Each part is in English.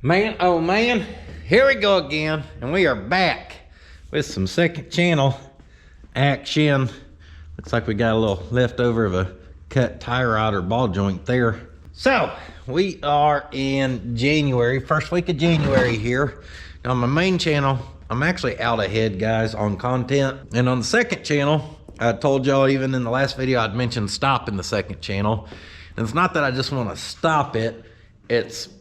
Man, oh man, here we go again, and we are back with some second channel action. Looks like we got a little leftover of a cut tie rod or ball joint there. So, we are in January, first week of January here. On my main channel, I'm actually out ahead, guys, on content. And on the second channel, I told y'all even in the last video, I'd mentioned stopping the second channel. And it's not that I just want to stop it,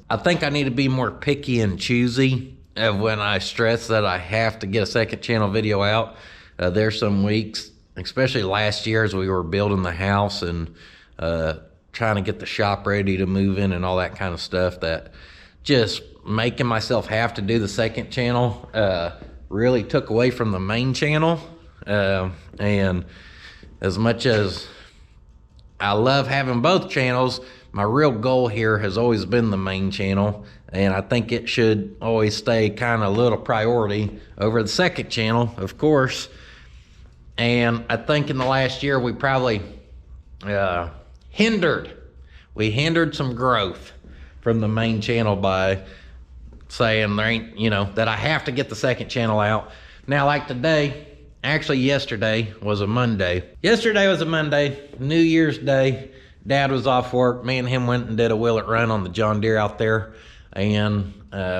I think I need to be more picky and choosy when I stress that I have to get a second channel video out. There's some weeks, especially last year as we were building the house and trying to get the shop ready to move in and all that kind of stuff, that just making myself have to do the second channel really took away from the main channel. And as much as I love having both channels, my real goal here has always been the main channel, and I think it should always stay kind of a little priority over the second channel, of course. And I think in the last year we probably hindered some growth from the main channel by saying there ain't, that I have to get the second channel out. Now, like today, actually yesterday was a Monday. New Year's Day. Dad was off work. Me and him went and did a wheel it run on the John Deere out there. And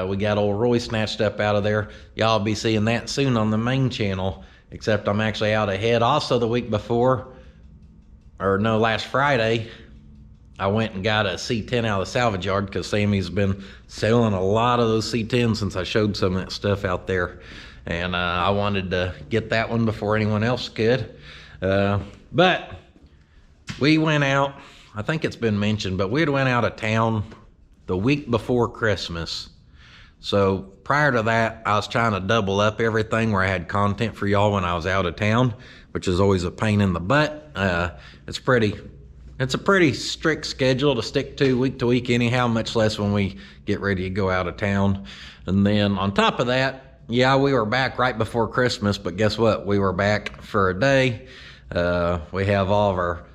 we got old Roy snatched up out of there. Y'all be seeing that soon on the main channel, except I'm actually out ahead. Also the week before, last Friday, I went and got a C10 out of the salvage yard because Sammy's been selling a lot of those C10s since I showed some of that stuff out there. And I wanted to get that one before anyone else could. But we went out. I think it's been mentioned, but we had went out of town the week before Christmas. So prior to that, I was trying to double up everything where I had content for y'all when I was out of town, which is always a pain in the butt. It's a pretty strict schedule to stick to week anyhow, much less when we get ready to go out of town. And then on top of that, yeah, we were back right before Christmas, but guess what? We were back for a day. We have all of our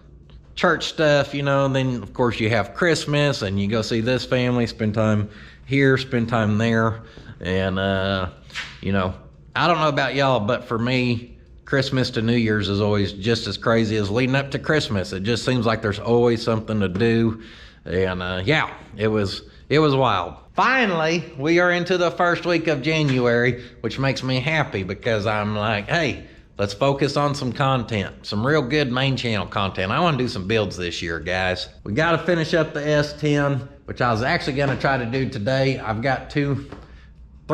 church stuff, and then of course you have Christmas and you go see this family, spend time here, spend time there. And I don't know about y'all, but for me, Christmas to New Year's is always just as crazy as leading up to Christmas. It just seems like there's always something to do. And yeah, it was wild. Finally, we are into the first week of January, which makes me happy because I'm like, hey, let's focus on some content, some real good main channel content. I want to do some builds this year, guys. We got to finish up the S10, which I was actually going to try to do today. I've got 3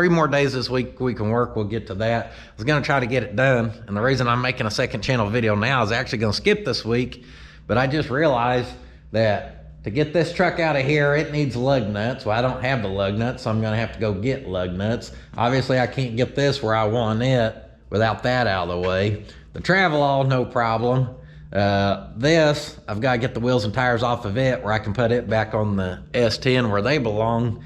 more days this week we can work. We'll get to that. I was going to try to get it done. And the reason I'm making a second channel video now is actually going to skip this week. But I just realized that to get this truck out of here, it needs lug nuts. Well, I don't have the lug nuts, so I'm going to have to go get lug nuts. Obviously, I can't get this where I want it without that out of the way. The Travelall, no problem. This, I've got to get the wheels and tires off of it where I can put it back on the S10 where they belong.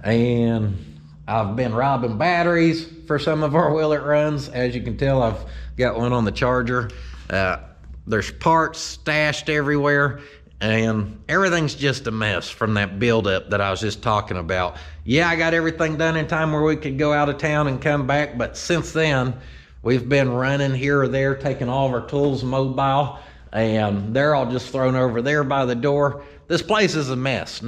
And I've been robbing batteries for some of our wheel it runs. As you can tell, I've got one on the Charger. There's parts stashed everywhere, and everything's just a mess from that buildup that I was just talking about. Yeah, I got everything done in time where we could go out of town and come back, but since then, we've been running here or there, taking all of our tools mobile, and they're all just thrown over there by the door. This place is a mess.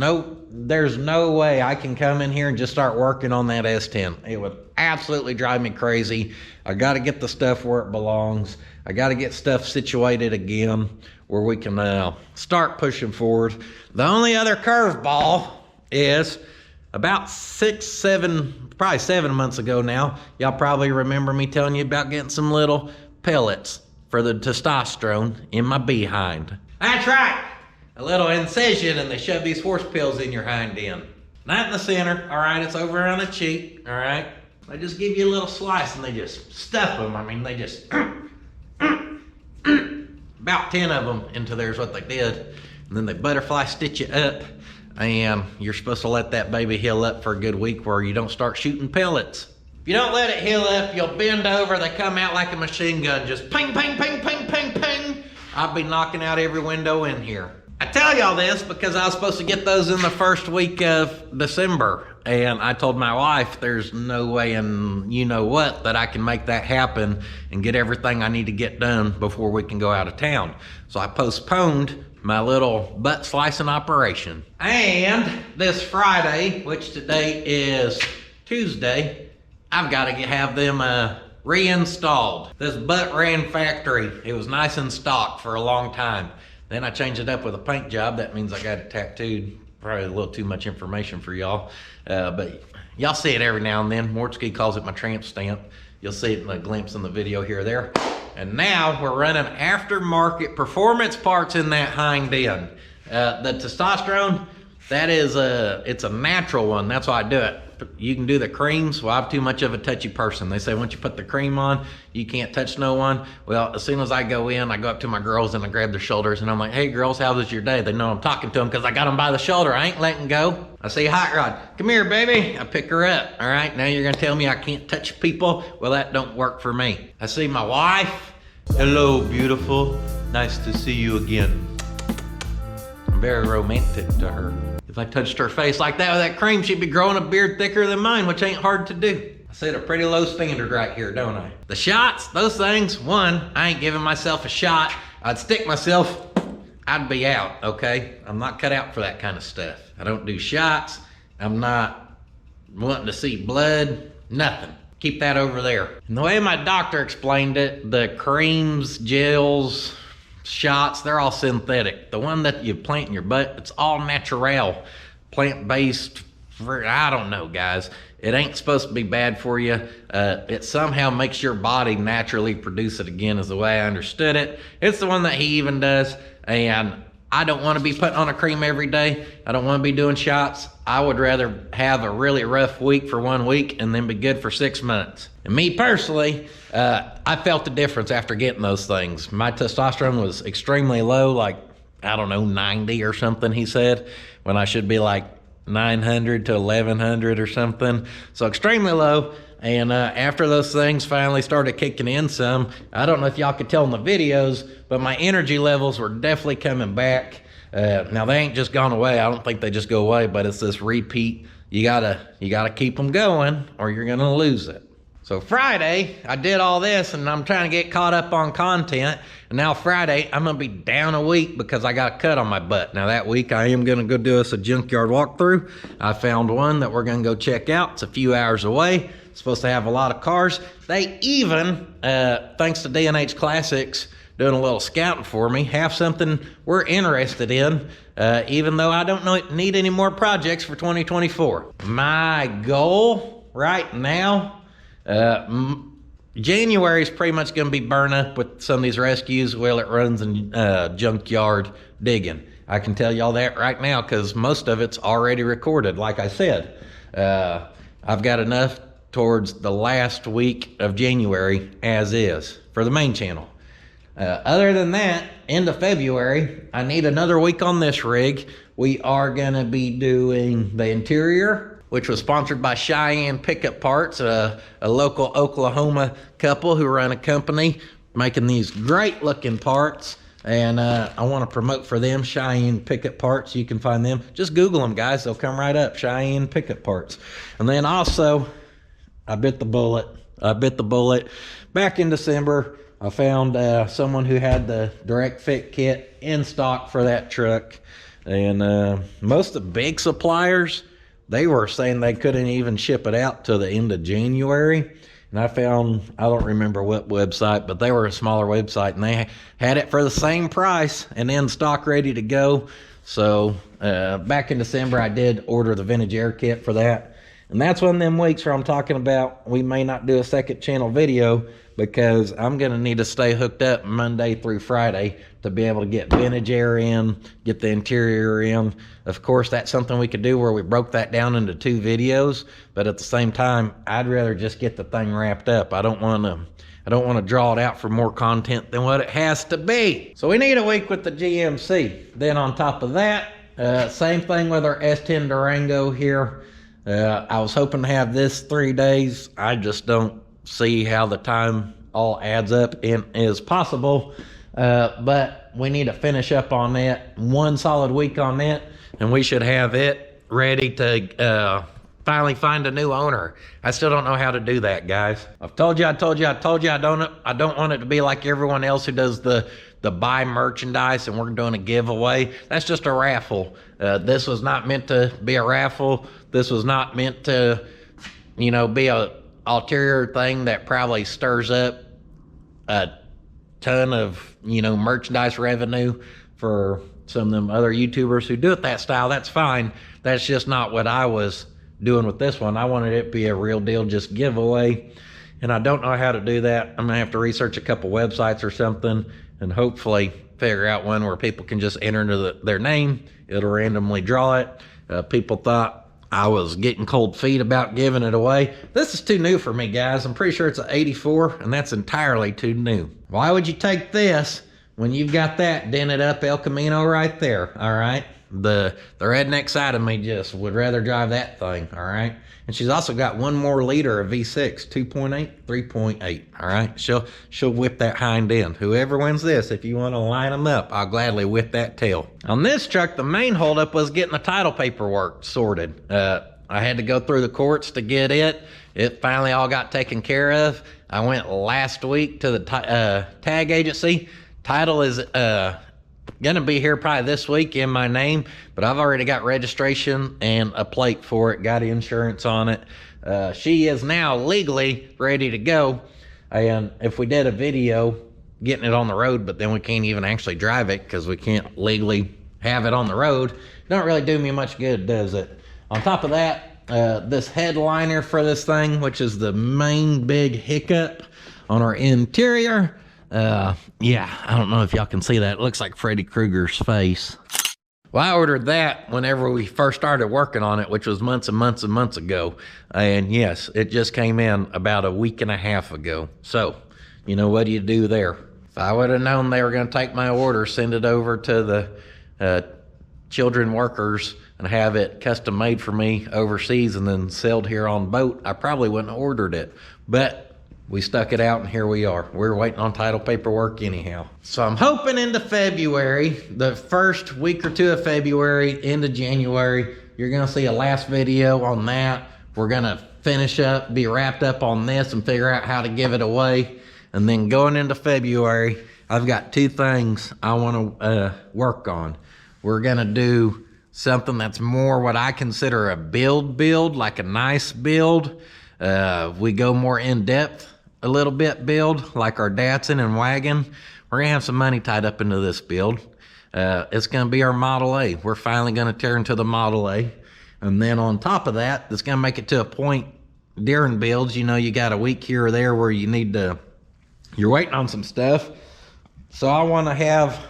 There's no way I can come in here and just start working on that S10. It would absolutely drive me crazy. I got to get the stuff where it belongs. I got to get stuff situated again where we can start pushing forward. The only other curveball is about 7 months ago now, y'all probably remember me telling you about getting some little pellets for the testosterone in my behind. That's right, a little incision, and they shove these horse pills in your hind end. Not in the center, all right, it's over on the cheek, all right? They just give you a little slice and they just stuff them. I mean, they just, about 10 of them into there is what they did. And then they butterfly stitch you up. And you're supposed to let that baby heal up for a good week where you don't start shooting pellets. If you don't let it heal up, you'll bend over, they come out like a machine gun, just ping, ping, ping, ping, ping, ping. I'll be knocking out every window in here. I tell y'all this because I was supposed to get those in the first week of December. And I told my wife, there's no way in you know what that I can make that happen and get everything I need to get done before we can go out of town. So I postponed my little butt slicing operation. And this Friday, which today is Tuesday, I've got to have them reinstalled. This butt ran factory. It was nice in stock for a long time. Then I changed it up with a paint job. That means I got it tattooed. Probably a little too much information for y'all, but y'all see it every now and then. Mortski calls it my tramp stamp. You'll see it in a glimpse in the video here or there. And now we're running aftermarket performance parts in that hind end. The testosterone, that is it's a natural one. That's why I do it. You can do the creams. Well, I'm too much of a touchy person. They say once you put the cream on, you can't touch no one. Well, as soon as I go in, I go up to my girls and I grab their shoulders and I'm like, hey girls, how was your day? They know I'm talking to them because I got them by the shoulder. I ain't letting go. I say, Hot Rod, come here, baby. I pick her up. All right, now you're gonna tell me I can't touch people? Well, that don't work for me. I see my wife. Hello, beautiful. Nice to see you again. I'm very romantic to her. If I touched her face like that with that cream, she'd be growing a beard thicker than mine, which ain't hard to do. I set a pretty low standard right here, don't I? The shots, those things, one, I ain't giving myself a shot. I'd stick myself, I'd be out, okay? I'm not cut out for that kind of stuff. I don't do shots. I'm not wanting to see blood, nothing. Keep that over there. And the way my doctor explained it, the creams, gels, shots, they're all synthetic. The one that you plant in your butt, it's all natural, plant-based. I don't know, guys. It ain't supposed to be bad for you. It somehow makes your body naturally produce it again, is the way I understood it. It's the one that he even does, and I don't want to be putting on a cream every day. I don't want to be doing shots. I would rather have a really rough week for 1 week and then be good for 6 months. And me personally, I felt the difference after getting those things. My testosterone was extremely low, like, I don't know, 90 or something, he said, when I should be like 900 to 1100 or something. So extremely low. And after those things finally started kicking in some, I don't know if y'all could tell in the videos, but my energy levels were definitely coming back. Now they ain't just gone away. I don't think they just go away, but it's this repeat. You gotta keep them going or you're gonna lose it. So Friday, I did all this and I'm trying to get caught up on content. And now Friday, I'm gonna be down a week because I got a cut on my butt. Now that week, I am gonna go do us a junkyard walkthrough. I found one that we're gonna go check out. It's a few hours away. It's supposed to have a lot of cars. They even, thanks to D&H Classics, doing a little scouting for me, have something we're interested in, even though I don't need any more projects for 2024. My goal right now, January is pretty much going to be burned up with some of these rescues while it runs in junkyard digging. I can tell y'all that right now because most of it's already recorded. Like I said, I've got enough towards the last week of January as is for the main channel. Other than that, end of February, I need another week on this rig. We are going to be doing the interior, which was sponsored by Cheyenne Pickup Parts, a local Oklahoma couple who run a company making these great looking parts. And I want to promote for them, Cheyenne Pickup Parts. You can find them. Just Google them, guys. They'll come right up, Cheyenne Pickup Parts. And then also, I bit the bullet. Back in December, I found someone who had the direct fit kit in stock for that truck. And most of the big suppliers, they were saying they couldn't even ship it out till the end of January. And I found, I don't remember what website, but they were a smaller website and they had it for the same price and in stock ready to go. So back in December, I did order the vintage air kit for that. And that's one of them weeks where I'm talking about we may not do a second channel video because I'm going to need to stay hooked up Monday through Friday to be able to get vintage air in, get the interior in. Of course, that's something we could do where we broke that down into 2 videos, but at the same time, I'd rather just get the thing wrapped up. I don't want to draw it out for more content than what it has to be. So we need a week with the GMC. Then on top of that, same thing with our S10 Durango here. I was hoping to have this 3 days. I just don't see how the time all adds up and is possible. But we need to finish up on that. 1 solid week on that, and we should have it ready to finally find a new owner. I still don't know how to do that, guys. I've told you, I don't want it to be like everyone else who does the buy merchandise and we're doing a giveaway. That's just a raffle. This was not meant to be a raffle. This was not meant to, you know, be a ulterior thing that probably stirs up a ton of, you know, merchandise revenue for some of them other YouTubers who do it that style. That's fine. That's just not what I was doing with this one. I wanted it to be a real deal, just giveaway. And I don't know how to do that. I'm gonna have to research a couple websites or something and hopefully figure out one where people can just enter into their name. It'll randomly draw it. People thought I was getting cold feet about giving it away. This is too new for me, guys. I'm pretty sure it's an 84, and that's entirely too new. Why would you take this when you've got that dented up El Camino right there, all right? The redneck side of me just would rather drive that thing, all right? And she's also got one more liter of V6, 2.8, 3.8, all right? She'll whip that hind end. Whoever wins this, if you want to line them up, I'll gladly whip that tail. On this truck, the main holdup was getting the title paperwork sorted. I had to go through the courts to get it. It finally all got taken care of. I went last week to the tag agency. Title is gonna be here probably this week in my name, but I've already got registration and a plate for it, got insurance on it. She is now legally ready to go. And if we did a video getting it on the road, but then we can't even actually drive it because we can't legally have it on the road, don't really do me much good, does it? On top of that, this headliner for this thing, which is the main big hiccup on our interior, yeah, I don't know if y'all can see that. It looks like Freddy Krueger's face. Well, I ordered that whenever we first started working on it, which was months and months and months ago. And yes, it just came in about a week and a half ago. So, you know, what do you do there? If I would have known they were going to take my order, send it over to the children workers and have it custom made for me overseas and then sailed here on boat, I probably wouldn't have ordered it. But we stuck it out and here we are. We're waiting on title paperwork anyhow. So I'm hoping into February, the first week or two of February into January, you're gonna see a last video on that. We're gonna finish up, be wrapped up on this and figure out how to give it away. And then going into February, I've got two things I wanna work on. We're gonna do something that's more what I consider a build, like a nice build. We go more in depth a little bit build, like our Datsun and wagon. We're gonna have some money tied up into this build. It's gonna be our Model A. We're finally gonna tear into the Model A. And then on top of that, it's gonna make it to a point during builds, you know, you got a week here or there where you need to, you're waiting on some stuff. So I wanna have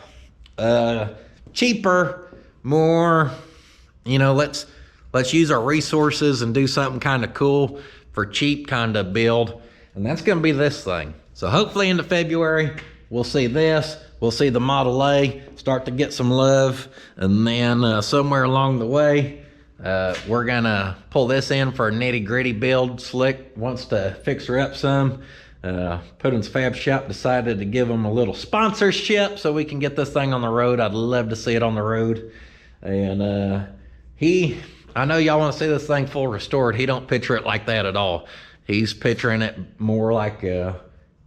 cheaper, more, you know, let's use our resources and do something kind of cool for cheap kind of build. And that's gonna be this thing. So hopefully into February, we'll see this, we'll see the Model A start to get some love. And then somewhere along the way, we're gonna pull this in for a nitty gritty build. Slick wants to fix her up some. Puddin's Fab Shop decided to give them a little sponsorship so we can get this thing on the road. I'd love to see it on the road. And I know y'all want to see this thing full restored. He don't picture it like that at all. He's picturing it more like a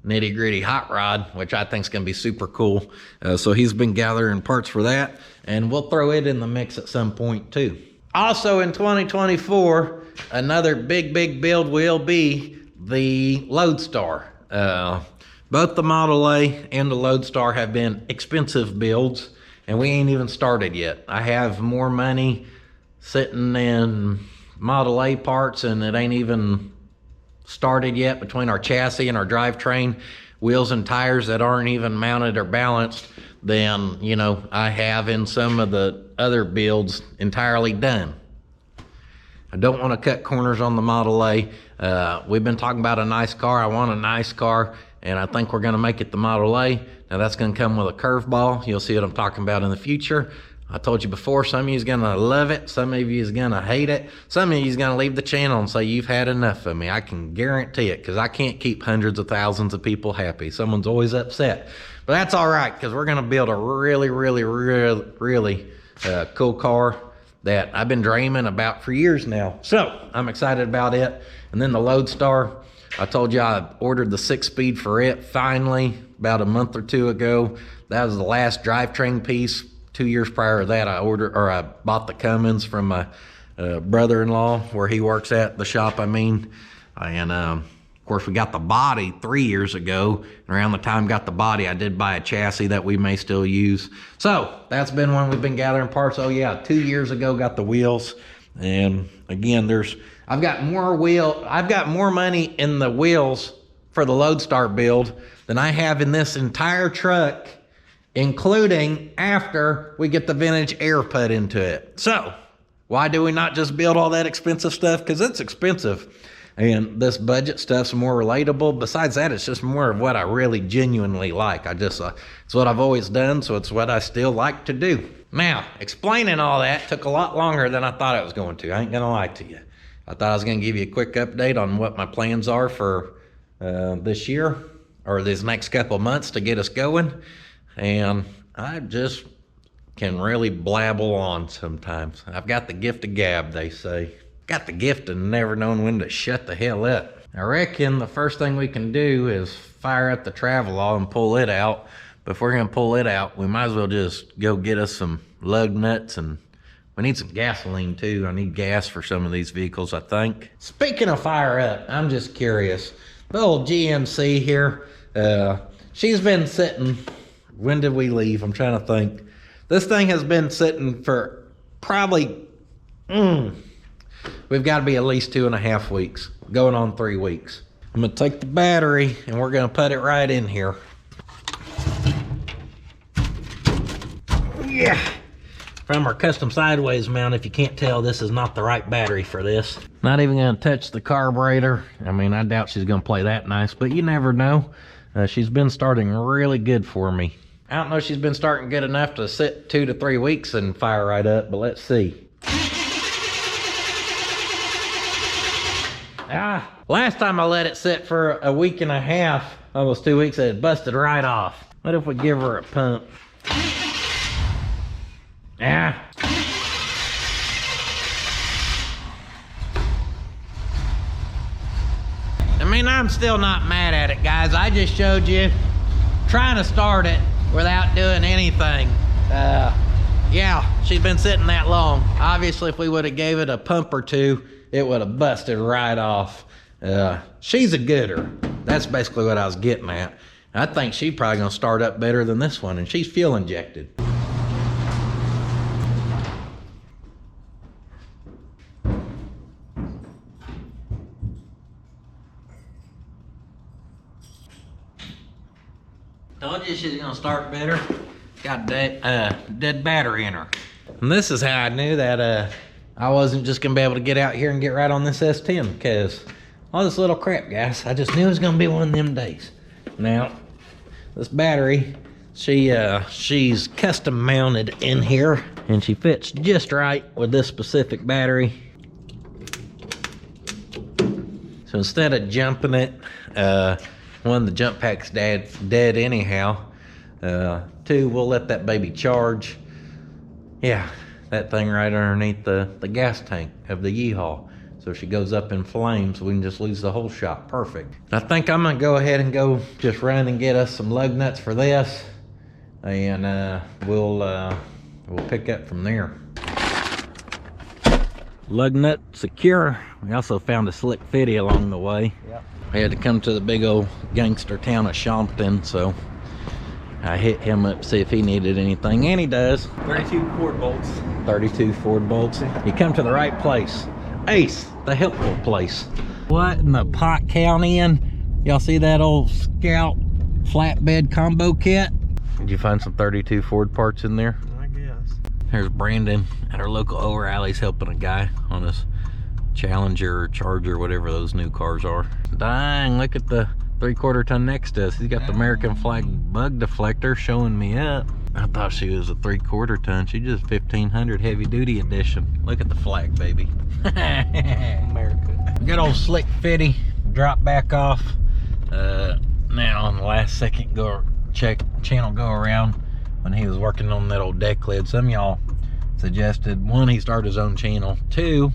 nitty gritty hot rod, which I think is going to be super cool. So he's been gathering parts for that, and we'll throw it in the mix at some point too. Also in 2024, another big build will be the Loadstar. Both the Model A and the Loadstar have been expensive builds, and we ain't even started yet. I have more money sitting in Model A parts, and it ain't even started yet between our chassis and our drivetrain, wheels and tires that aren't even mounted or balanced, than, you know, I have in some of the other builds entirely done. I don't want to cut corners on the Model A. We've been talking about a nice car. I want a nice car, and I think we're going to make it the Model A. Now that's going to come with a curveball. You'll see what I'm talking about in the future. I told you before, some of you is going to love it. Some of you is going to hate it. Some of you is going to leave the channel and say, you've had enough of me. I can guarantee it, because I can't keep hundreds of thousands of people happy. Someone's always upset. But that's all right, because we're going to build a really cool car that I've been dreaming about for years now. So I'm excited about it. And then the Lodestar, I told you I ordered the 6-speed for it finally about a month or two ago. That was the last drivetrain piece. 2 years prior to that, I bought the Cummins from my brother-in-law, where he works at the shop, and of course we got the body 3 years ago. And around the time I got the body, I did buy a chassis that we may still use. So that's been when we've been gathering parts. Oh yeah, 2 years ago got the wheels. And again, I've got more money in the wheels for the Lodestar build than I have in this entire truck, including after we get the vintage air put into it. So why do we not just build all that expensive stuff? Because it's expensive. And this budget stuff's more relatable. Besides that, it's just more of what I really genuinely like. It's what I've always done, so it's what I still like to do. Now, explaining all that took a lot longer than I thought it was going to. I ain't gonna lie to you. I thought I was gonna give you a quick update on what my plans are for this year, or these next couple months to get us going. And I just can really blabble on sometimes. I've got the gift of gab, they say. Got the gift of never knowing when to shut the hell up. I reckon the first thing we can do is fire up the Travelall and pull it out. But if we're gonna pull it out, we might as well just go get us some lug nuts, and we need some gasoline too. I need gas for some of these vehicles, I think. Speaking of fire up, I'm just curious. The old GMC here, she's been sitting. When did we leave? I'm trying to think. This thing has been sitting for probably, we've got to be at least 2.5 weeks, going on 3 weeks. I'm gonna take the battery and we're gonna put it right in here. Yeah. From our custom sideways mount, if you can't tell, this is not the right battery for this. Not even gonna touch the carburetor. I doubt she's gonna play that nice, but you never know. She's been starting really good for me. I don't know if she's been starting good enough to sit 2 to 3 weeks and fire right up, but let's see. Last time I let it sit for a 1.5 weeks, almost 2 weeks, it busted right off. What if we give her a pump? I'm still not mad at it, guys. I just showed you trying to start it without doing anything. Yeah, she's been sitting that long. Obviously, if we would have gave it a pump or two, it would have busted right off. She's a gooder. That's basically what I was getting at. I think she's probably gonna start up better than this one, and she's fuel injected. Told you she's gonna start better. Got dead battery in her. And this is how I knew that I wasn't just gonna be able to get out here and get right on this S10, because all this little crap, guys, I just knew it was gonna be one of them days. Now, this battery, she's custom mounted in here, and she fits just right with this specific battery. So instead of jumping it, one, the jump pack's dead anyhow. Two, we'll let that baby charge. Yeah, that thing right underneath the gas tank of the Yeehaw. So if she goes up in flames, we can just lose the whole shop. Perfect. I think I'm gonna go ahead and go just run and get us some lug nuts for this, and we'll pick up from there. Lug nut secure. We also found a slick fitty along the way. Yep. We had to come to the big old gangster town of Shompton, so I hit him up to see if he needed anything, and he does. 32 Ford bolts. 32 Ford bolts. You come to the right place. Ace, the helpful place. What in the pot count in? Y'all see that old Scout flatbed combo kit? Did you find some 32 Ford parts in there? I guess. There's Brandon at our local O'Reilly's helping a guy on his Challenger or Charger, whatever those new cars are. Dang, look at the 3/4 ton next to us. He's got the American flag bug deflector showing me up. I thought she was a 3/4 ton. She just 1500 heavy duty edition. Look at the flag, baby. America. Good old slick fitty. Drop back off. Now on the last second channel go around when he was working on that old deck lid. Some of y'all suggested, one, he start his own channel. Two,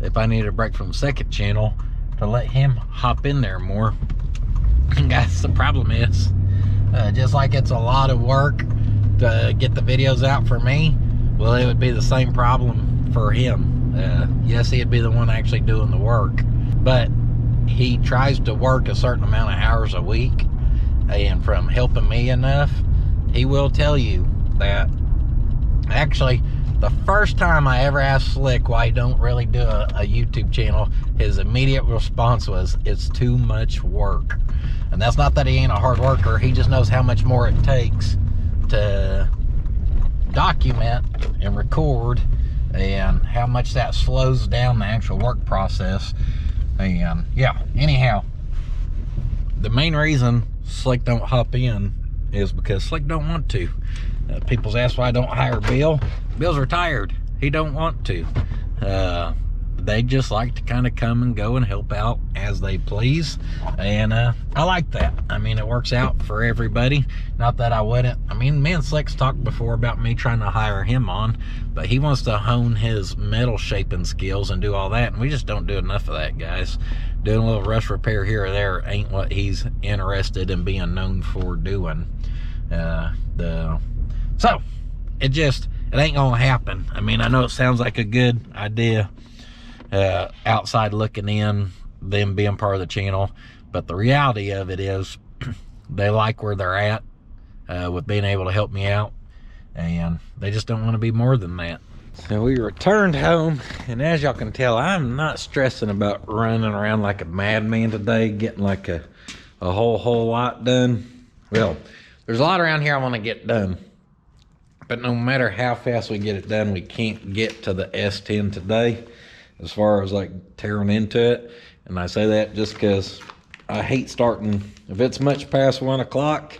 if I needed a break from the second channel, to let him hop in there more. And guys, the problem is, just like it's a lot of work to get the videos out for me, well, it would be the same problem for him. Yes, he'd be the one actually doing the work, but he tries to work a certain amount of hours a week, and from helping me enough, he will tell you that actually the first time I ever asked Slick why he don't really do a YouTube channel, his immediate response was, it's too much work. And that's not that he ain't a hard worker, he just knows how much more it takes to document and record, and how much that slows down the actual work process. And yeah, anyhow, the main reason Slick don't hop in is because Slick don't want to. People's asked why I don't hire Bill. Bill's retired. He don't want to. They just like to kind of come and go and help out as they please, and I like that. I mean, it works out for everybody. Not that I wouldn't. I mean, me and Slick's talked before about me trying to hire him on, but he wants to hone his metal shaping skills and do all that, and we just don't do enough of that, guys. Doing a little rust repair here or there ain't what he's interested in being known for doing. So it ain't gonna happen. I mean, I know it sounds like a good idea, outside looking in, them being part of the channel, but the reality of it is they like where they're at with being able to help me out, and they just don't want to be more than that. So we returned home, and as y'all can tell, I'm not stressing about running around like a madman today, getting like a whole lot done. Well, there's a lot around here I want to get done, but no matter how fast we get it done, we can't get to the S10 today as far as like tearing into it. And I say that just because I hate starting. If it's much past 1 o'clock,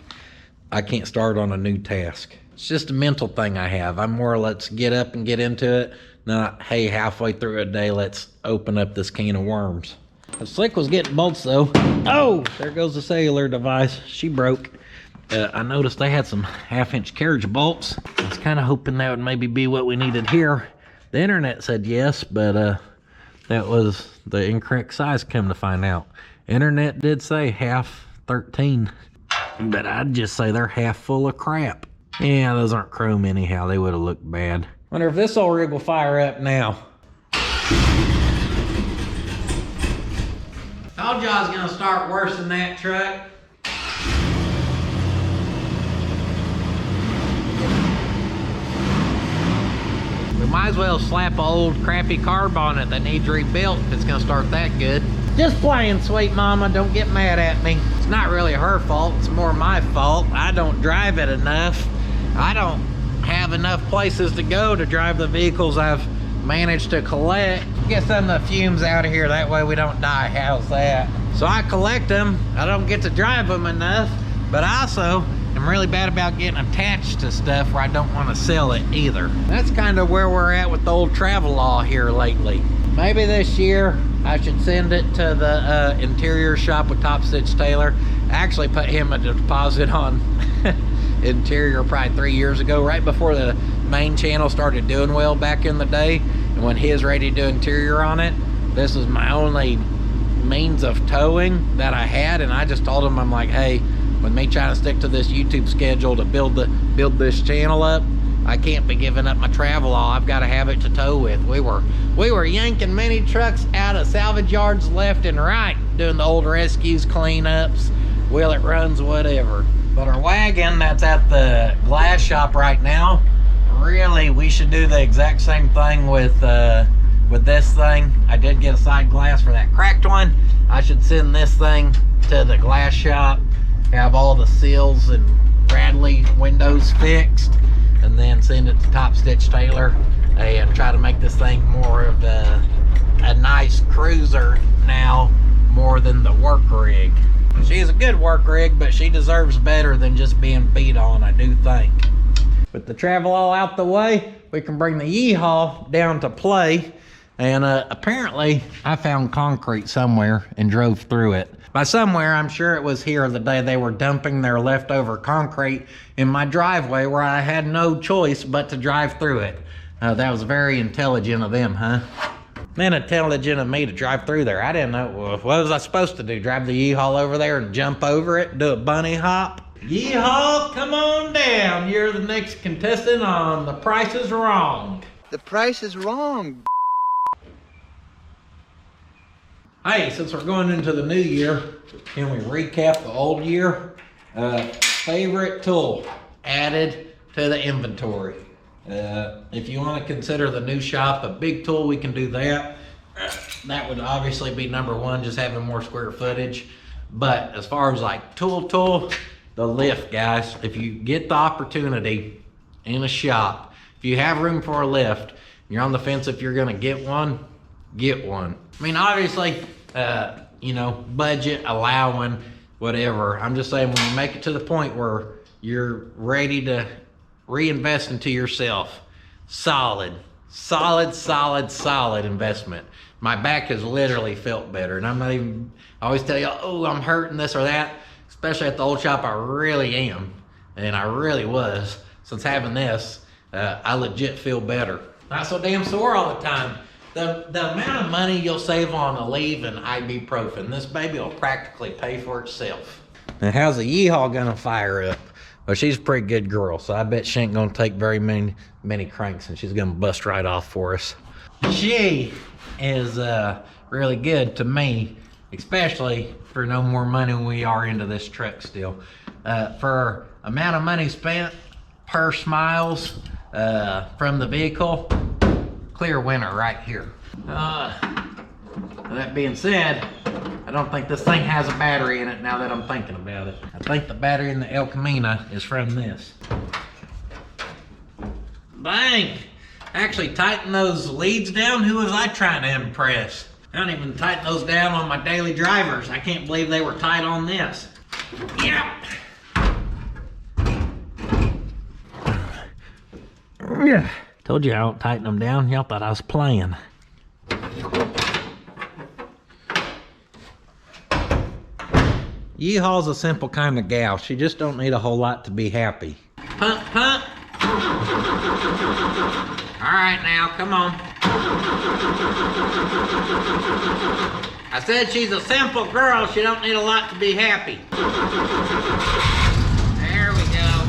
I can't start on a new task. It's just a mental thing I have. I'm more, let's get up and get into it, not, hey, halfway through a day, let's open up this can of worms. The Slick was getting bolts though. Oh, there goes the cellular device. She broke. I noticed they had some 1/2-inch carriage bolts. I was kind of hoping that would maybe be what we needed here. The internet said yes, but that was the incorrect size, come to find out. Internet did say 1/2-13, but I'd just say they're half full of crap. Yeah, those aren't chrome anyhow. They would have looked bad. Wonder if this old rig will fire up now. Told you I was gonna start worse than that truck. We might as well slap an old crappy carb on it that needs rebuilt if it's gonna start that good. Just playing, sweet mama, don't get mad at me. It's not really her fault, it's more my fault. I don't drive it enough. I don't have enough places to go to drive the vehicles I've managed to collect. Get some of the fumes out of here, that way we don't die. How's that? So I collect them, I don't get to drive them enough, but I also am really bad about getting attached to stuff where I don't want to sell it either. That's kind of where we're at with the old Travel-Law here lately. Maybe this year I should send it to the interior shop with Top Stitch Taylor. I actually put him a deposit on interior probably 3 years ago, right before the main channel started doing well back in the day. And when he was ready to do interior on it, this was my only means of towing that I had, and I just told him, I'm like, hey, with me trying to stick to this YouTube schedule to build this channel up, I can't be giving up my Travel-Law. I've got to have it to tow with. We were yanking mini trucks out of salvage yards left and right, doing the old rescues, cleanups, wheel it runs, whatever. But our wagon that's at the glass shop right now, really, we should do the exact same thing with this thing. I did get a side glass for that cracked one. I should send this thing to the glass shop, have all the seals and Bradley windows fixed, and then send it to Top Stitch Taylor and try to make this thing more of a nice cruiser now, more than the work rig. She's a good work rig, but she deserves better than just being beat on, I do think. With the Travel-Law out the way, we can bring the Yeehaw down to play. And apparently, I found concrete somewhere and drove through it. By somewhere, I'm sure it was here the day they were dumping their leftover concrete in my driveway, where I had no choice but to drive through it. That was very intelligent of them, huh? Then intelligent of me to drive through there. I didn't know, what was I supposed to do? Drive the U-Haul over there and jump over it, do a bunny hop? U-Haul, come on down. You're the next contestant on The Price is Wrong. The price is wrong. Hey, since we're going into the new year, can we recap the old year? Favorite tool added to the inventory. If you want to consider the new shop a big tool, we can do that. That would obviously be number one, just having more square footage. But as far as like tool, the lift, guys. If you get the opportunity in a shop, if you have room for a lift, you're on the fence if you're gonna get one, get one. I mean, obviously, you know, budget allowing, whatever. I'm just saying, when you make it to the point where you're ready to reinvest into yourself, solid investment. My back has literally felt better, and I'm not even, I always tell you, oh, I'm hurting this or that, especially at the old shop. I really am, and I really was. Since having this, I legit feel better. Not so damn sore all the time. The amount of money you'll save on Aleve and ibuprofen, this baby will practically pay for itself. Now, how's the U-Haul gonna fire up? Well, she's a pretty good girl, so I bet she ain't gonna take very many cranks, and she's gonna bust right off for us. She is really good to me, especially for no more money than we are into this truck still. For amount of money spent per miles from the vehicle, clear winner right here. That being said, I don't think this thing has a battery in it now that I'm thinking about it. I think the battery in the El Camino is from this. Dang, actually tighten those leads down. Who was I trying to impress? I don't even tighten those down on my daily drivers. I can't believe they were tight on this. Yep. Yeah. Told you I don't tighten them down. Y'all thought I was playing. U-Haul's a simple kind of gal. She just don't need a whole lot to be happy. Pump, pump. All right now, come on. I said she's a simple girl. She don't need a lot to be happy. There we go.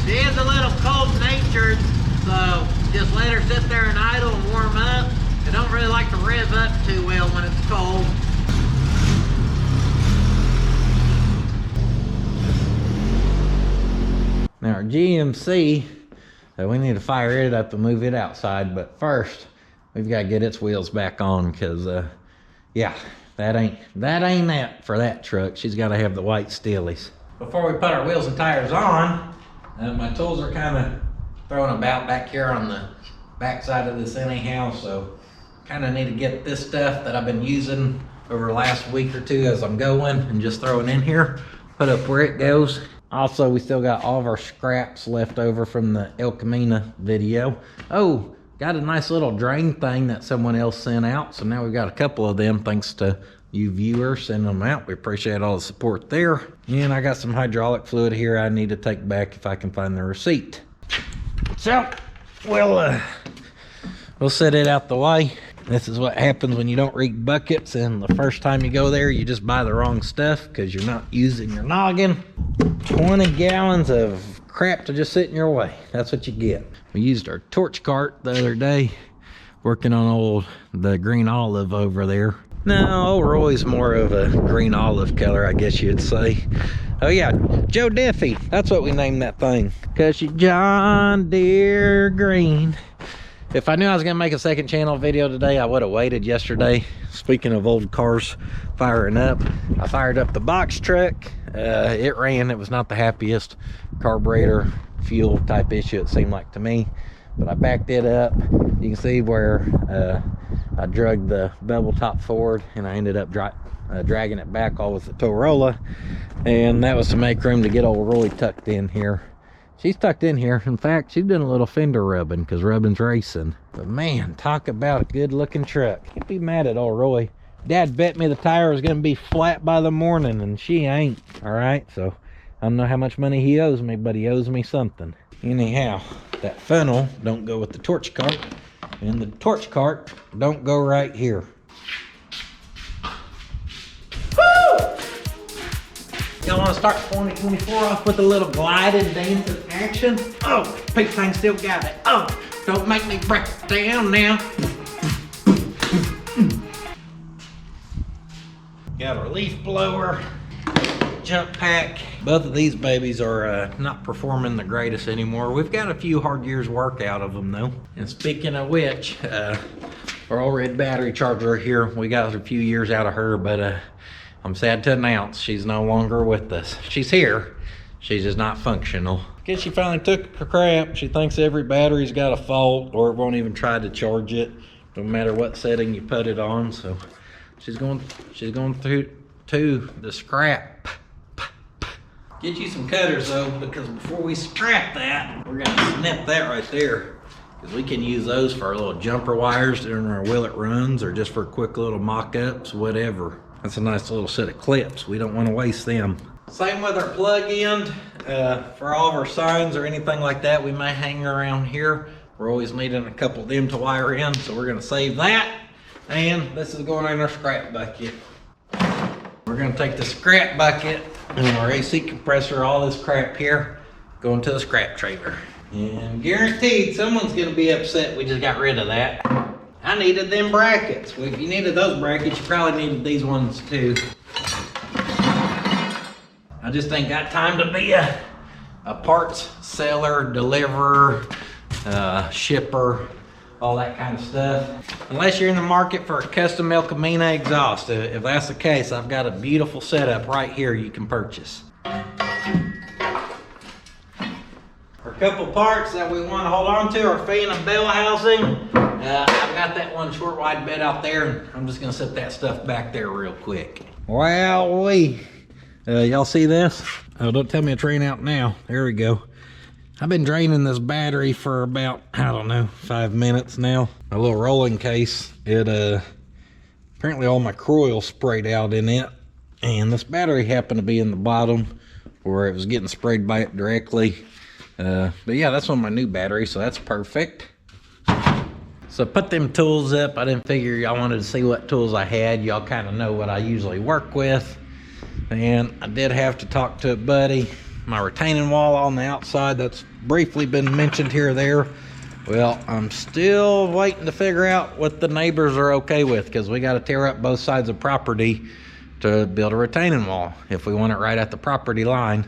She is a little cold-natured, so just let her sit there and idle and warm up. They don't really like to rev up too well when it's cold. Now our GMC, we need to fire it up and move it outside, but first we've got to get its wheels back on, because yeah, that ain't that for that truck. She's got to have the white steelies. Before we put our wheels and tires on, my tools are kind of throwing about back here on the back side of this anyhow, so kind of need to get this stuff that I've been using over the last week or two as I'm going and just throw it in here, put up where it goes. Also, we still got all of our scraps left over from the El Camino video. Oh, got a nice little drain thing that someone else sent out, so now we've got a couple of them thanks to you viewers sending them out. We appreciate all the support there. And I got some hydraulic fluid here I need to take back if I can find the receipt. So we'll set it out the way. This is what happens when you don't read buckets, and the first time you go there, you just buy the wrong stuff because you're not using your noggin. 20 gallons of crap to just sit in your way. That's what you get. We used our torch cart the other day, working on the green olive over there. No, old Roy's more of a green olive color, I guess you'd say. Oh yeah, Joe Diffie. That's what we named that thing. Cause she's John Deere green. If I knew I was gonna make a second channel video today, I would have waited yesterday. Speaking of old cars firing up, I fired up the box truck. It ran. It was not the happiest carburetor fuel type issue, it seemed like to me. But I backed it up. You can see where I dragged the bevel top forward, and I ended up dragging it back all with the Torola. And that was to make room to get old Roy tucked in here. She's tucked in here. In fact, she's doing a little fender rubbing because rubbing's racing. But man, talk about a good looking truck. Can't be mad at old Roy. Dad bet me the tire was going to be flat by the morning, and she ain't. All right, so I don't know how much money he owes me, but he owes me something. Anyhow, that funnel don't go with the torch cart, and the torch cart don't go right here. Woo! Y'all want to start 2024 off with a little glided dancing action? Oh, Pink Thing still got it. Oh, don't make me break it down now. Got a leaf blower, jump pack. Both of these babies are not performing the greatest anymore. We've got a few hard years work out of them though. And speaking of which, our old red battery charger here, we got a few years out of her, but I'm sad to announce she's no longer with us. She's here, she's just not functional. Guess she finally took her crap. She thinks every battery's got a fault or it won't even try to charge it, no matter what setting you put it on. So she's going through to the scrap. Get you some cutters though, because before we scrap that, we're gonna snip that right there. Because we can use those for our little jumper wires during our Will It runs, or just for quick little mock-ups, whatever. That's a nice little set of clips. We don't want to waste them. Same with our plug-in. For all of our signs or anything like that we may hang around here. We're always needing a couple of them to wire in, so we're gonna save that. And this is going in our scrap bucket. We're gonna take the scrap bucket and our AC compressor, all this crap here, going to the scrap trailer. And guaranteed someone's gonna be upset we just got rid of that. I needed them brackets. Well, if you needed those brackets, you probably needed these ones too. I just ain't got time to be a parts seller, deliverer, shipper, all that kind of stuff. Unless you're in the market for a custom El Camino exhaust. If that's the case, I've got a beautiful setup right here you can purchase. For a couple parts that we want to hold on to are fan and bell housing. I've got that one short wide bed out there, and I'm just gonna set that stuff back there real quick. Wowee. Y'all see this? Oh, don't tell me it's raining out now. There we go. I've been draining this battery for about, I don't know, 5 minutes now. A little rolling case, it apparently all my Kroil sprayed out in it, and this battery happened to be in the bottom where it was getting sprayed by it directly. But yeah, that's on my new battery, so that's perfect. So put them tools up. I didn't figure y'all wanted to see what tools I had. Y'all kind of know what I usually work with. And I did have to talk to a buddy. My retaining wall on the outside, that's briefly been mentioned here or there. Well, I'm still waiting to figure out what the neighbors are okay with, because we got to tear up both sides of property to build a retaining wall if we want it right at the property line.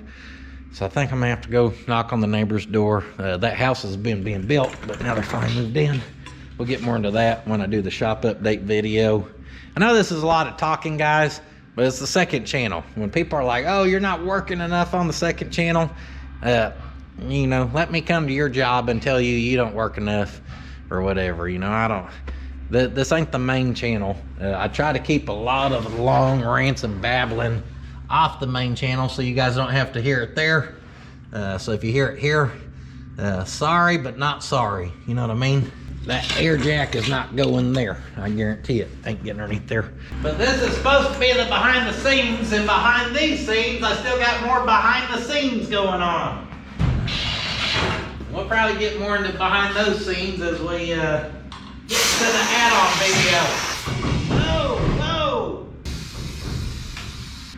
So I think I'm gonna have to go knock on the neighbor's door. That house has been being built, but now they're finally moved in. We'll get more into that when I do the shop update video. I know this is a lot of talking, guys, but it's the second channel. When people are like, oh, you're not working enough on the second channel, you know, let me come to your job and tell you you don't work enough or whatever. You know, I don't, this ain't the main channel. I try to keep a lot of long rants and babbling off the main channel so you guys don't have to hear it there. So if you hear it here, sorry, but not sorry. You know what I mean? That air jack is not going there. I guarantee it. Ain't getting underneath there. But this is supposed to be the behind the scenes, and behind these scenes, I still got more behind the scenes going on. We'll probably get more into behind those scenes as we get to the add-on video. No!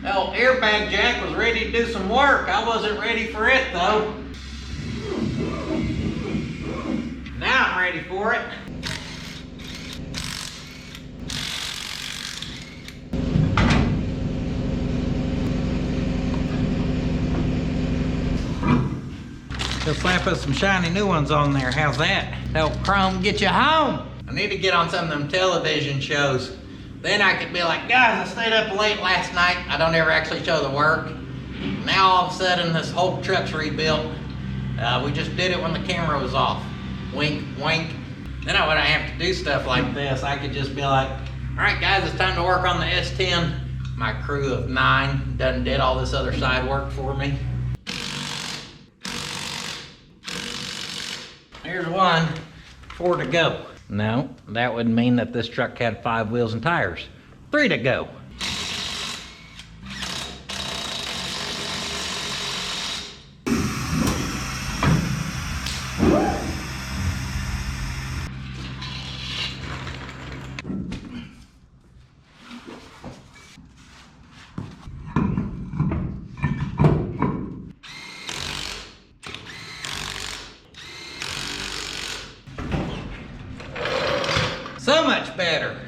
Oh, airbag jack was ready to do some work. I wasn't ready for it though. Now I'm ready for it. Just slap us some shiny new ones on there. How's that? Help Chrome get you home. I need to get on some of them television shows. Then I could be like, guys, I stayed up late last night. I don't ever actually show the work. Now all of a sudden this whole truck's rebuilt. We just did it when the camera was off. Wink, wink. Then I wouldn't have to do stuff like this. I could just be like, all right, guys, it's time to work on the S10. My crew of 9 did all this other side work for me. Here's 1, 4 to go. No, that would mean that this truck had 5 wheels and tires. 3 to go. So much better.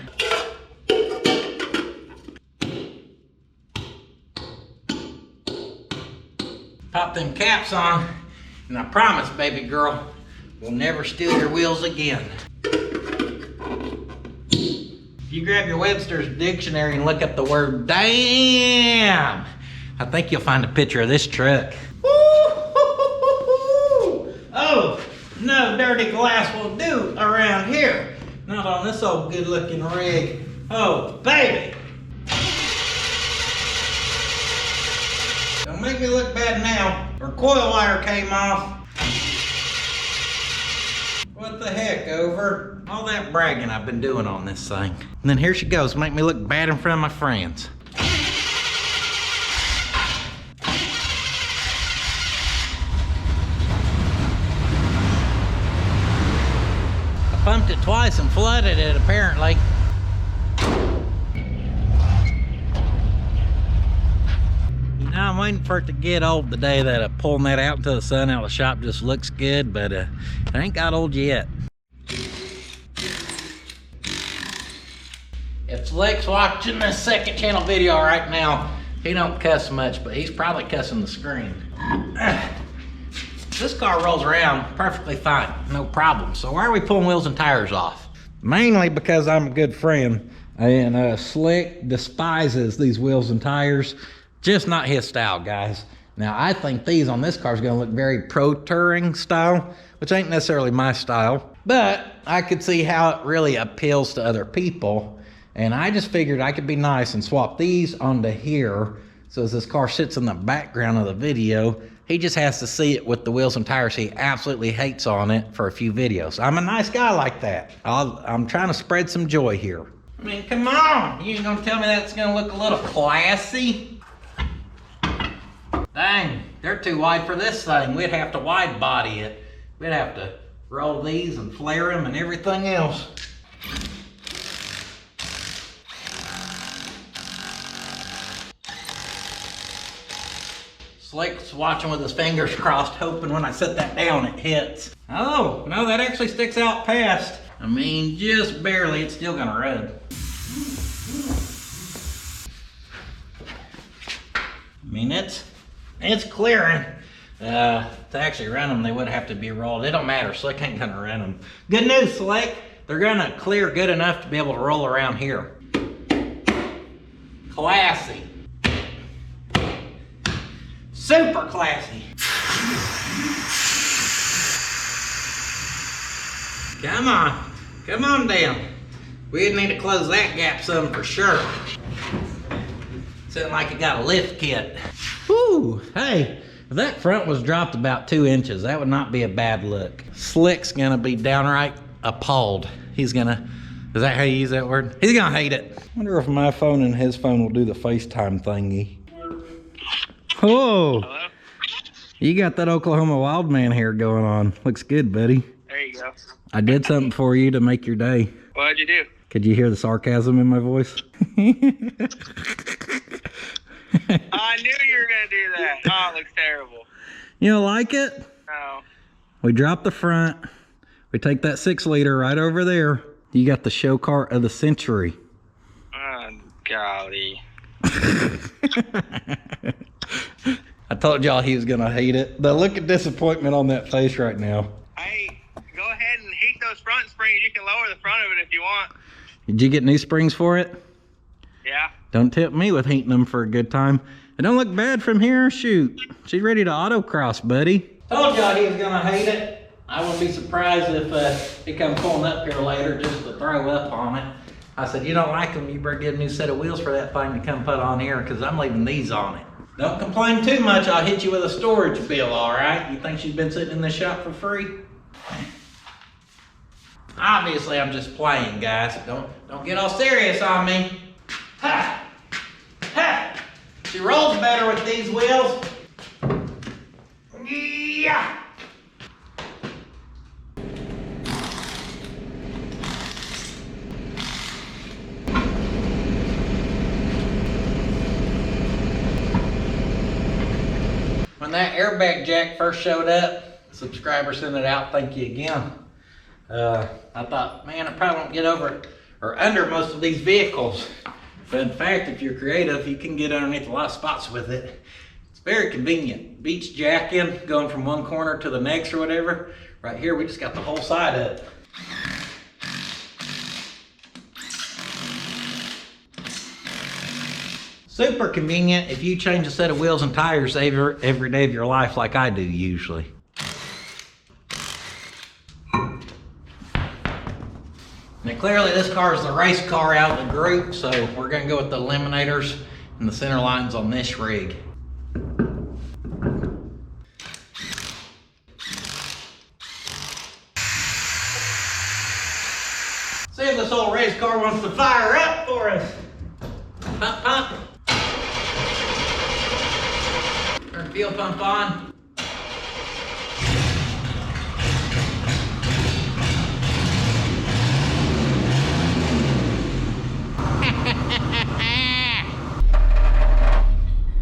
Pop them caps on, and I promise, baby girl, we'll never steal your wheels again. If you grab your Webster's dictionary and look up the word damn, I think you'll find a picture of this truck. Oh, no dirty glass will do around here. Not on this old good looking rig. Oh, baby. Don't make me look bad now. Our coil wire came off. What the heck, over? All that bragging I've been doing on this thing. And then here she goes, make me look bad in front of my friends. I pumped it twice and flooded it, apparently. Now I'm waiting for it to get old the day that I'm pulling that out until the sun out of the shop just looks good, but it ain't got old yet. If Slick's watching this second channel video right now, he don't cuss much, but he's probably cussing the screen. This car rolls around perfectly fine, no problem. So why are we pulling wheels and tires off? Mainly because I'm a good friend, and Slick despises these wheels and tires. Just not his style, guys. Now, I think these on this car is gonna look very pro-touring style, which ain't necessarily my style, but I could see how it really appeals to other people. And I just figured I could be nice and swap these onto here. So as this car sits in the background of the video, he just has to see it with the wheels and tires he absolutely hates on it for a few videos. I'm a nice guy like that. I'm trying to spread some joy here. I mean, come on. You ain't gonna tell me that's gonna look a little classy? Dang, they're too wide for this thing. We'd have to wide body it. We'd have to roll these and flare them and everything else. Slick's watching with his fingers crossed, hoping when I set that down it hits. Oh, no, that actually sticks out past. I mean, just barely, it's still gonna run. I mean, it's clearing. To actually run them, they would have to be rolled. It don't matter, Slick ain't gonna run them. Good news, Slick. They're gonna clear good enough to be able to roll around here. Classy. Super classy. Come on down. We'd need to close that gap some for sure. Sounding like it got a lift kit. Whew, hey, if that front was dropped about 2 inches, that would not be a bad look. Slick's gonna be downright appalled. Is that how you use that word? He's gonna hate it. Wonder if my phone and his phone will do the FaceTime thingy. Oh, hello? You got that Oklahoma wild man hair going on. Looks good, buddy. There you go. I did something for you to make your day. What'd you do? Could you hear the sarcasm in my voice? I knew you were gonna do that. Oh, it looks terrible. You don't like it? No. We drop the front. We take that 6-liter right over there. You got the show car of the century. Oh, golly. I told y'all he was gonna hate it. The look of disappointment on that face right now. Hey, go ahead and heat those front springs. You can lower the front of it if you want. Did you get new springs for it? Yeah. Don't tip me with heating them for a good time. It don't look bad from here. Shoot, she's ready to autocross, buddy. Told y'all he was gonna hate it. I wouldn't be surprised if he come pulling up here later just to throw up on it. I said, you don't like them, you better get a new set of wheels for that thing to come put on here, because I'm leaving these on it. Don't complain too much, I'll hit you with a storage bill, all right? You think she's been sitting in this shop for free? Obviously, I'm just playing, guys. Don't get all serious on me. Ha! Ha! She rolls better with these wheels. Yeah! When that airbag jack first showed up, the subscriber sent it out, thank you again. I thought, man, I probably won't get over or under most of these vehicles. But in fact, if you're creative, you can get underneath a lot of spots with it. It's very convenient. Beach jacking, going from one corner to the next or whatever. Right here, we just got the whole side up. Super convenient if you change a set of wheels and tires every day of your life like I do usually. Now clearly this car is the race car out of the group, so we're gonna go with the eliminators and the center lines on this rig. See if this old race car wants to fire up for us. Pump, pump. Turn fuel pump on.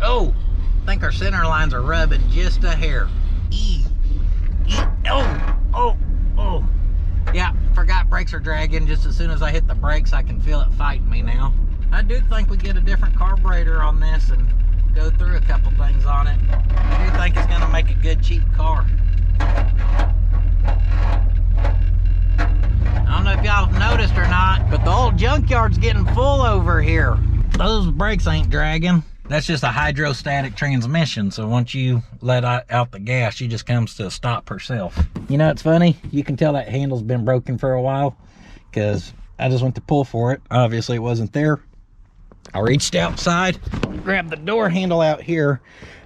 Oh, I think our center lines are rubbing just a hair. Oh. Yeah, forgot brakes are dragging. Just as soon as I hit the brakes, I can feel it fighting me now. I do think we get a different carburetor on this and go through a couple things on it. I do think it's gonna make a good, cheap car. I don't know if y'all have noticed or not, but the old junkyard's getting full over here. Those brakes ain't dragging. That's just a hydrostatic transmission, so once you let out the gas, she just comes to a stop herself. You know, it's funny, you can tell that handle's been broken for a while, because I just went to pull for it. Obviously it wasn't there. I reached outside, grabbed the door handle out here,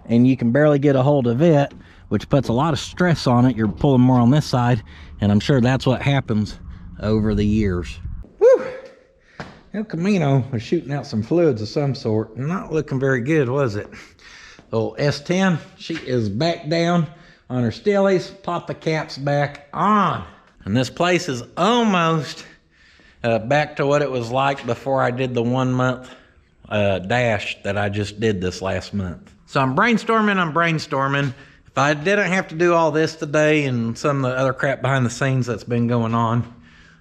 and you can barely get a hold of it, which puts a lot of stress on it. You're pulling more on this side, and I'm sure that's what happens over the years. Whew! El Camino was shooting out some fluids of some sort. Not looking very good, was it? The old S10, she is back down on her stillies. Pop the caps back on. And this place is almost back to what it was like before I did the 1 month dash that I just did this last month. So I'm brainstorming. If I didn't have to do all this today and some of the other crap behind the scenes that's been going on,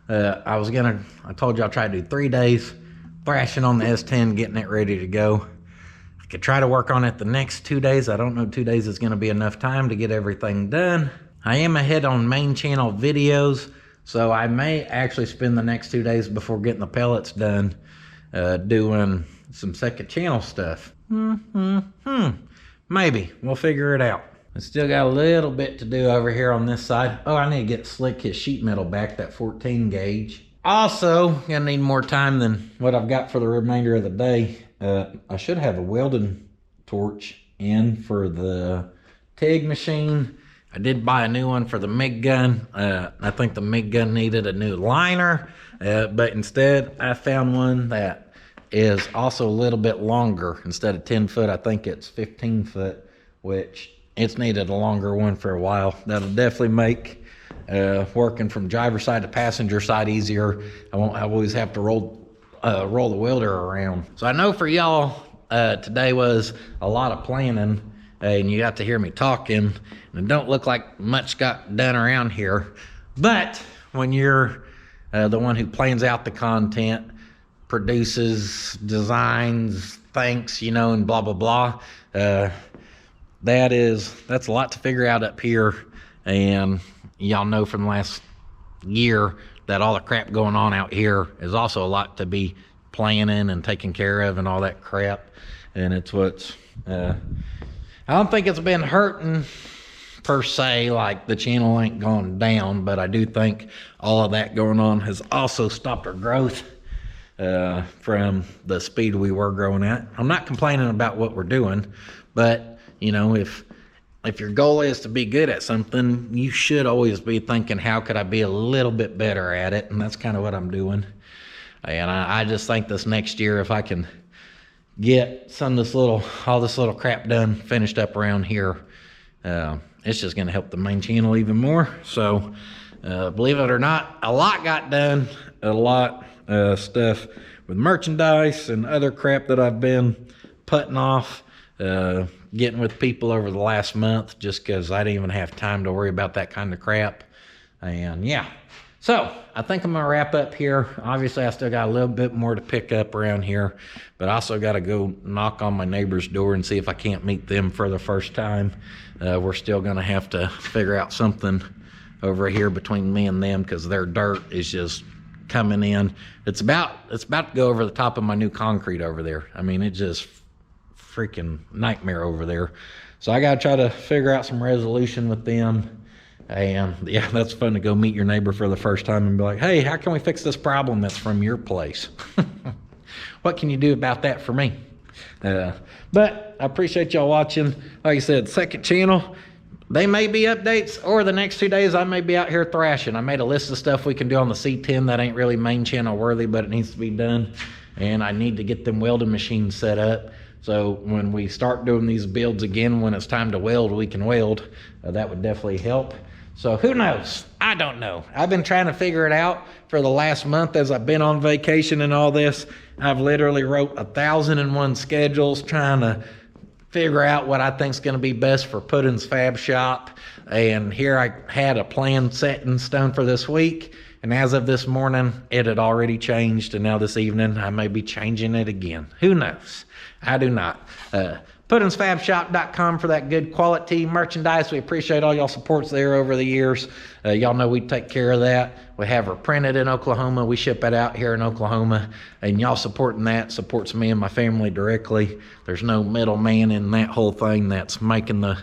I told you I'll try to do 3 days thrashing on the S10, getting it ready to go. I could try to work on it the next 2 days. I don't know 2 days is gonna be enough time to get everything done. I am ahead on main channel videos, so I may actually spend the next 2 days before getting the pellets done, doing some second channel stuff. Maybe, we'll figure it out. I still got a little bit to do over here on this side. Oh, I need to get Slick his sheet metal back, that 14 gauge. Also, gonna need more time than what I've got for the remainder of the day. I should have a welding torch in for the TIG machine. I did buy a new one for the MIG gun. I think the MIG gun needed a new liner, but instead I found one that is also a little bit longer. Instead of 10 foot, I think it's 15 foot, which it's needed a longer one for a while. That'll definitely make working from driver side to passenger side easier. I won't always have to roll the welder around. So I know for y'all, today was a lot of planning, and you got to hear me talking, and it don't look like much got done around here. But when you're the one who plans out the content, produces, designs, thinks, you know, and blah, blah, blah, that's a lot to figure out up here. And y'all know from last year that all the crap going on out here is also a lot to be planning and taking care of and all that crap. And it's what's I don't think it's been hurting per se, like the channel ain't gone down, but I do think all of that going on has also stopped our growth from the speed we were growing at. I'm not complaining about what we're doing, but you know, if your goal is to be good at something, you should always be thinking, how could I be a little bit better at it? And that's kind of what I'm doing. And I just think this next year, if I can get all this little crap done, finished up around here, it's just going to help the main channel even more. So believe it or not, a lot got done, a lot stuff with merchandise and other crap that I've been putting off, getting with people over the last month, just because I didn't even have time to worry about that kind of crap. And yeah, So I think I'm gonna wrap up here. Obviously, I still got a little bit more to pick up around here, but I also got to go knock on my neighbor's door and see if I can't meet them for the first time. We're still gonna have to figure out something over here between me and them because their dirt is just coming in. It's about to go over the top of my new concrete over there. I mean, it's just freaking nightmare over there. So I got to try to figure out some resolution with them. And yeah, that's fun to go meet your neighbor for the first time and be like, hey, how can we fix this problem that's from your place? What can you do about that for me? But I appreciate y'all watching. Like I said, second channel, they may be updates, or the next 2 days I may be out here thrashing. I made a list of stuff we can do on the C10 that ain't really main channel worthy, but it needs to be done. And I need to get them welding machines set up. So when we start doing these builds again, when it's time to weld, we can weld. That would definitely help. So who knows? I don't know. I've been trying to figure it out for the last month as I've been on vacation and all this. I've literally wrote 1,001 schedules trying to figure out what I think is going to be best for Puddin's Fab Shop. And here I had a plan set in stone for this week. And as of this morning, it had already changed. And now this evening, I may be changing it again. Who knows? I do not. PuddinsFabShop.com for that good quality merchandise. We appreciate all y'all supports there over the years. Y'all know we take care of that. We have her printed in Oklahoma. We ship it out here in Oklahoma. And y'all supporting that supports me and my family directly. There's no middleman in that whole thing that's making the,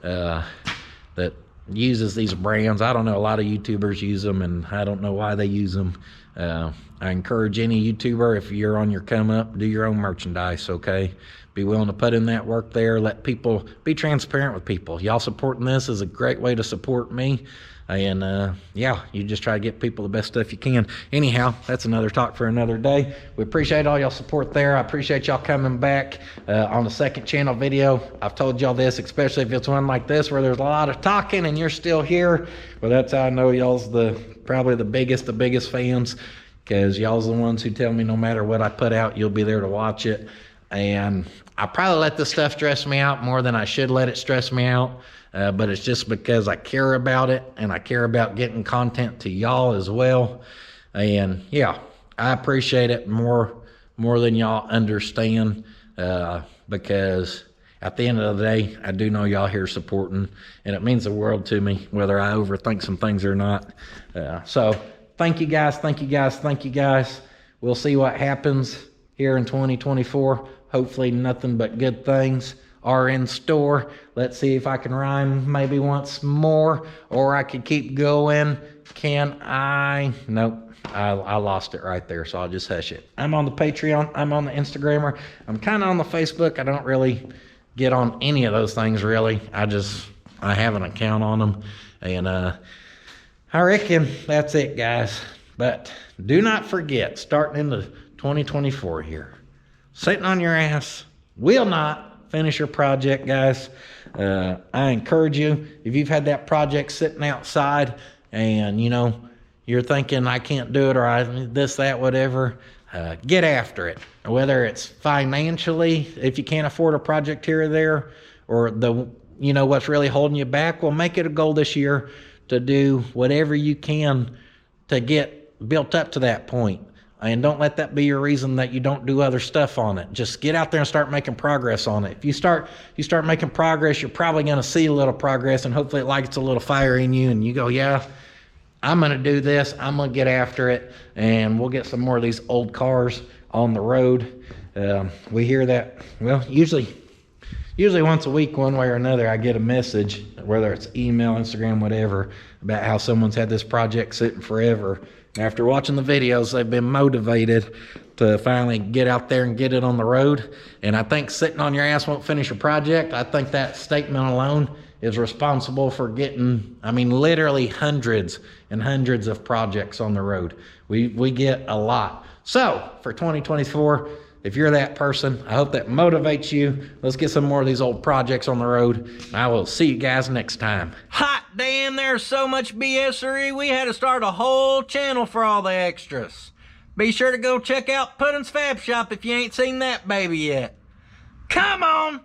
that uses these brands. I don't know, a lot of YouTubers use them, and I don't know why they use them. I encourage any YouTuber, if you're on your come up, do your own merchandise, okay? Be willing to put in that work there. Let people, be transparent with people. Y'all supporting this is a great way to support me. And yeah, you just try to get people the best stuff you can. Anyhow, that's another talk for another day. We appreciate all y'all support there. I appreciate y'all coming back on the second channel video. I've told y'all this, especially if it's one like this where there's a lot of talking and you're still here. Well, that's how I know y'all's probably the biggest fans, because y'all's the ones who tell me no matter what I put out, you'll be there to watch it. And I probably let this stuff stress me out more than I should let it stress me out. But it's just because I care about it, and I care about getting content to y'all as well. And yeah, I appreciate it more than y'all understand, because at the end of the day, I do know y'all here supporting, and it means the world to me, whether I overthink some things or not. So thank you guys, thank you guys, thank you guys. We'll see what happens here in 2024. Hopefully nothing but good things are in store. Let's see if I can rhyme maybe once more, or I could keep going. Can I? Nope, I lost it right there, so I'll just hush it. I'm on the Patreon, I'm on the Instagrammer, I'm kind of on the Facebook. I don't really get on any of those things really. I have an account on them, and I reckon that's it, guys. But do not forget, starting into 2024 here, sitting on your ass will not finish your project, guys. I encourage you, if you've had that project sitting outside and you know you're thinking I can't do it, or this, that, whatever, get after it. Whether it's financially, if you can't afford a project here or there, or what's really holding you back, well, make it a goal this year to do whatever you can to get built up to that point. And don't let that be your reason that you don't do other stuff on it. Just get out there and start making progress on it. If you start making progress, you're probably going to see a little progress, and hopefully it lights a little fire in you, and you go, yeah, I'm going to do this. I'm going to get after it, and we'll get some more of these old cars on the road. We hear that, well, usually once a week, one way or another, I get a message, whether it's email, Instagram, whatever, about how someone's had this project sitting forever. After watching the videos, they've been motivated to finally get out there and get it on the road. And I think sitting on your ass won't finish a project. I think that statement alone is responsible for getting, literally hundreds and hundreds of projects on the road. We get a lot. So for 2024, if you're that person, I hope that motivates you. Let's get some more of these old projects on the road. I will see you guys next time. Hot damn, there's so much BSery. We had to start a whole channel for all the extras. Be sure to go check out Puddin's Fab Shop if you ain't seen that baby yet. Come on!